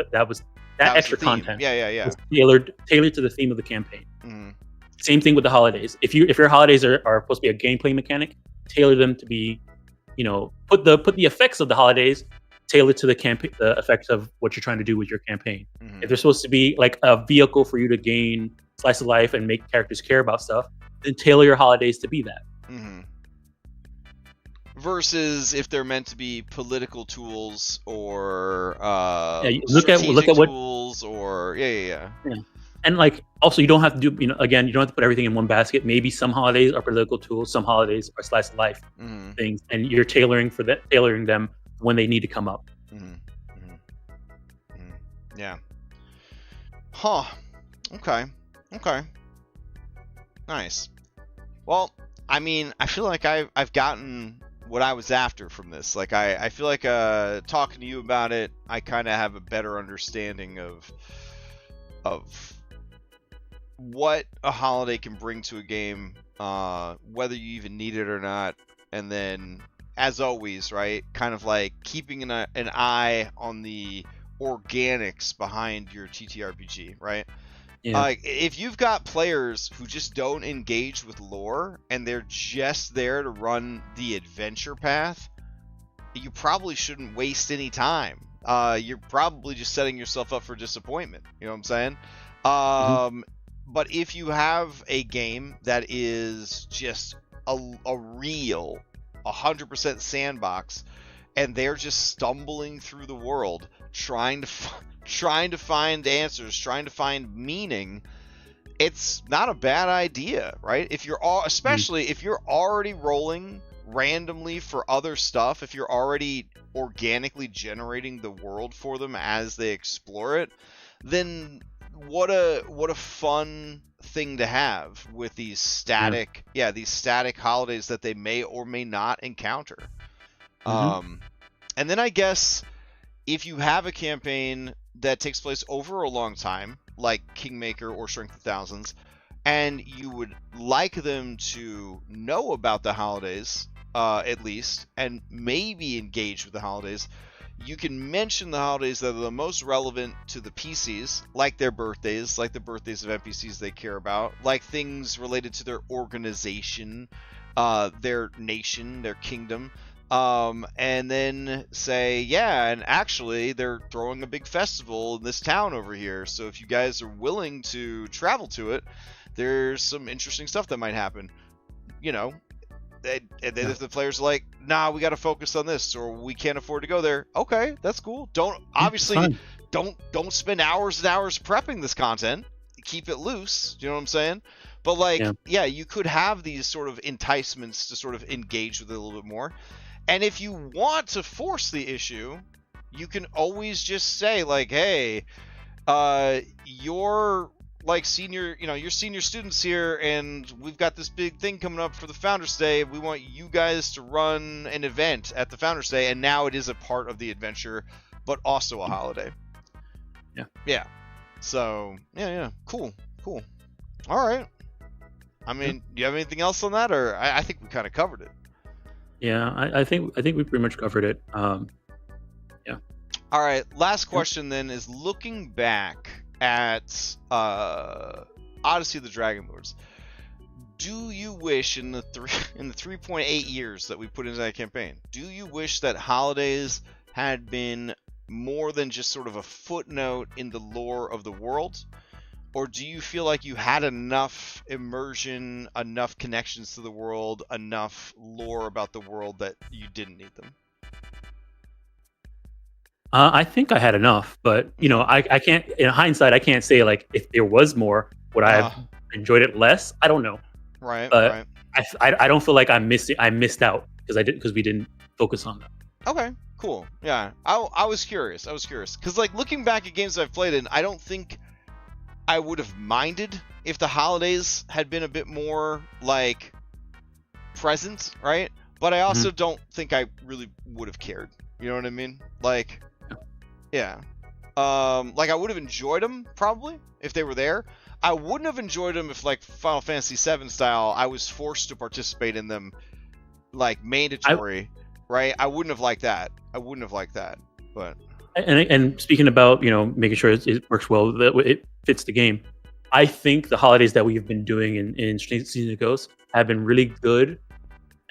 extra content. Yeah. Was tailored to the theme of the campaign. Same thing with the holidays. If your holidays are supposed to be a gameplay mechanic, tailor them to be, put the effects of the holidays tailored to the effects of what you're trying to do with your campaign. If they're supposed to be like a vehicle for you to gain slice of life and make characters care about stuff, then tailor your holidays to be that. Versus if they're meant to be political tools or look at what tools or yeah. And like also you don't have to do you don't have to put everything in one basket. Maybe some holidays are political tools, some holidays are slice of life things, and you're tailoring them when they need to come up. Yeah. Huh. Okay. Nice. Well, I mean, I feel like I've gotten what I was after from this. Like I feel like talking to you about it, I kind of have a better understanding of what a holiday can bring to a game, whether you even need it or not, and then as always, right, kind of like keeping an eye on the organics behind your TTRPG, right? If you've got players who just don't engage with lore and they're just there to run the adventure path, you probably shouldn't waste any time you're probably just setting yourself up for disappointment. You know what I'm saying? But if you have a game that is just a real 100% sandbox, and they're just stumbling through the world, trying to find answers, trying to find meaning, it's not a bad idea, right? If you're especially if you're already rolling randomly for other stuff, if you're already organically generating the world for them as they explore it, then what a fun thing to have with these static holidays that they may or may not encounter. And then I guess if you have a campaign that takes place over a long time, like Kingmaker or Shrink the Thousands, and you would like them to know about the holidays, at least, and maybe engage with the holidays, you can mention the holidays that are the most relevant to the PCs, like their birthdays, like the birthdays of NPCs they care about, like things related to their organization, their nation, their kingdom. And then say, yeah, and actually they're throwing a big festival in this town over here, so if you guys are willing to travel to it, there's some interesting stuff that might happen. You know, and then if the players are like, nah, we got to focus on this, or we can't afford to go there, okay, that's cool. Don't spend hours and hours prepping this content. Keep it loose. You know what I'm saying? But like, yeah, you could have these sort of enticements to sort of engage with it a little bit more. And if you want to force the issue, you can always just say, like, hey, you're like you're senior students here, and we've got this big thing coming up for the Founders Day. We want you guys to run an event at the Founders Day, and now it is a part of the adventure, but also a holiday. Yeah. So, yeah. Cool. All right. I mean, do you have anything else on that, or I think we kind of covered it. Yeah, I think we pretty much covered it. Yeah. All right. Last question then is, looking back at Odyssey of the Dragon Lords, do you wish in the 3.8 years that we put into that campaign, do you wish that holidays had been more than just sort of a footnote in the lore of the world? Or do you feel like you had enough immersion, enough connections to the world, enough lore about the world that you didn't need them? I think I had enough, but I can't. In hindsight, I can't say like if there was more, would I have enjoyed it less? I don't know. Right. But I don't feel like I missed out because we didn't focus on that. Okay. Cool. Yeah. I was curious. Because like looking back at games that I've played in, I don't think I would have minded if the holidays had been a bit more like present, right? But I also don't think I really would have cared. You know what I mean? Like, yeah. Like I would have enjoyed them probably if they were there. I wouldn't have enjoyed them if, like Final Fantasy VII style, I was forced to participate in them, like mandatory, right? I wouldn't have liked that. But. And speaking about making sure it works well, that it fits the game, I think the holidays that we've been doing in Season of Ghosts have been really good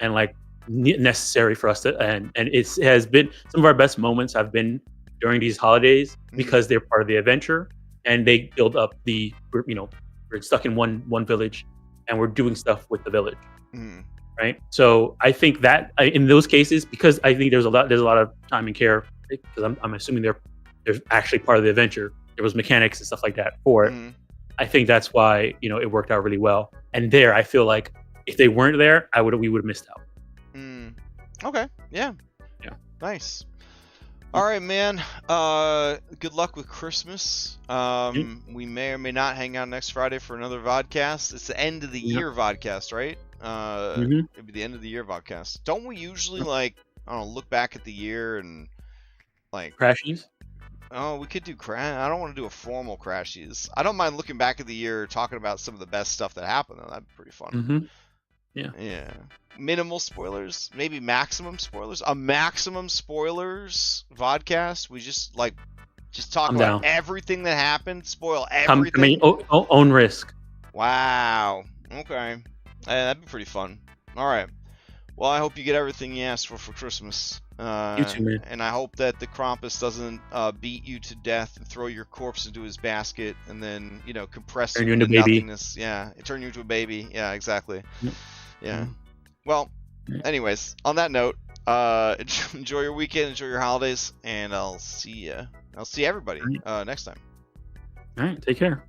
and like necessary for us to, and it has been some of our best moments have been during these holidays because they're part of the adventure and they build up we're stuck in one village and we're doing stuff with the village, right? So I think that in those cases, because I think there's a lot of time and care, because I'm assuming they're actually part of the adventure. There was mechanics and stuff like that for it. I think that's why it worked out really well. And there, I feel like if they weren't there, we would have missed out. Okay. Yeah. Nice. All right, man. Good luck with Christmas. We may or may not hang out next Friday for another vodcast. It's the end of the year vodcast, right? It'd be the end of the year vodcast. Don't we usually look back at the year and like crashies? Oh, we could do I don't want to do a formal crashies. I don't mind looking back at the year, talking about some of the best stuff that happened though. That'd be pretty fun. Yeah. Minimal spoilers, maybe maximum spoilers. A maximum spoilers vodcast. We just talk about everything that happened, spoil everything. Own risk. Wow. Okay. That'd be pretty fun. All right. Well, I hope you get everything you asked for Christmas. You too, man. And I hope that the Krampus doesn't beat you to death and throw your corpse into his basket and then, compress Turn you you into into a baby. nothingness. Yeah, turn you into a baby. Yeah, exactly. Yep. Yeah. Well, anyways, on that note, enjoy your weekend, enjoy your holidays, and I'll see everybody next time. All right, take care.